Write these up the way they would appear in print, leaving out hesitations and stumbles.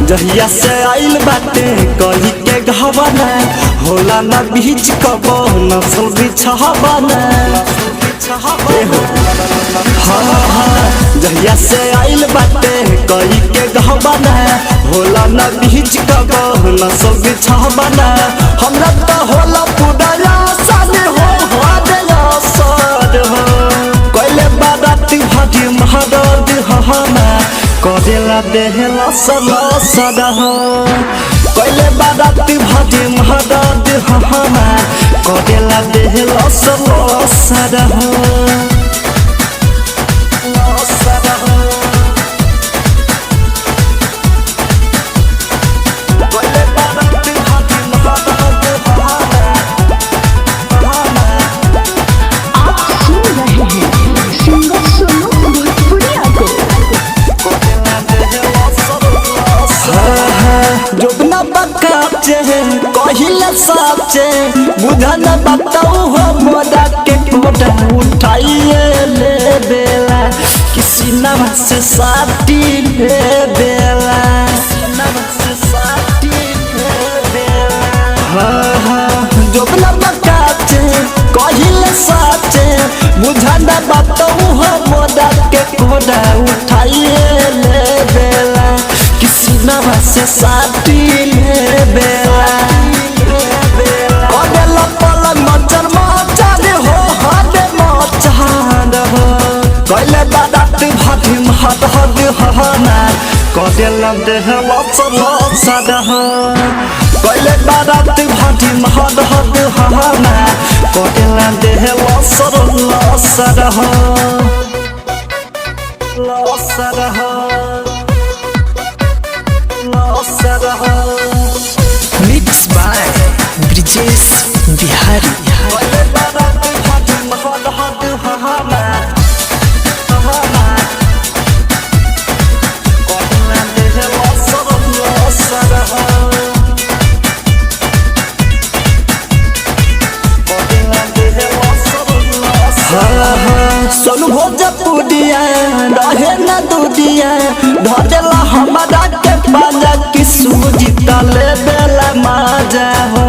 जहिया से आइल बाटे कही के घबना होला ना बीच कबो नसल बिछावना जहिया से आइल बाटे कही के घबना होला ना बीच कबो नसल बिछावना हमरा तो होला पूरा आसानी हो सर हो कोइले बारात भाटी महदद हमा करेला देहला सला सदा हो कोइले बारात भाटी महदद हमा करेला देहला सला सदा हो कहिले साचे बुझा न बताऊ हो मोदा के कोटा उठाइए ले बेला किसी नवा से साथी ले बेला जोबना बकाचे कहिले साचे बुझा न बताऊ हो मोदा के कोटा उठाइए ले बेला किसी नवा से साथी ले बेला कोइले बारात भाटी महदद हमा करेला देहला सला सदा हो कोइले बारात भाटी महदद हमा करेला देहला सला सदा हो सदा हो सदा हो मिक्स बाय ब्रिजेश बिहारी कोइले बारात भाटी महदद हमा सोनू भोजपुरिया रहे न दूधिया धरेला हमारा के बाजा की सूजी तले बेला माजा हो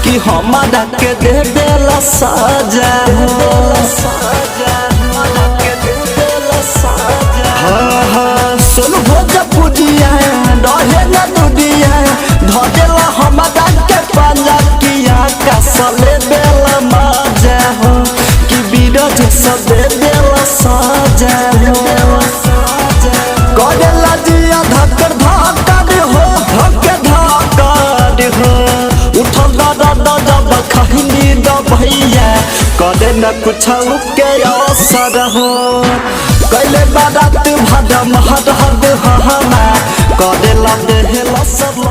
कि हमारा के दे बेला साजा हो सोनू भोजपुरिया रहे न दूधिया धरेला हमारा के बाजा किया का सले बेला माजा हो सबे बेला साजा हो करेला जिया धक्कर धक्कर हो धक्के धक्कर हो उठल दादा जब खहिनी दबैया करे न कुछ के असर हो कैले बारात भादा महदद हमा करेला देहला सब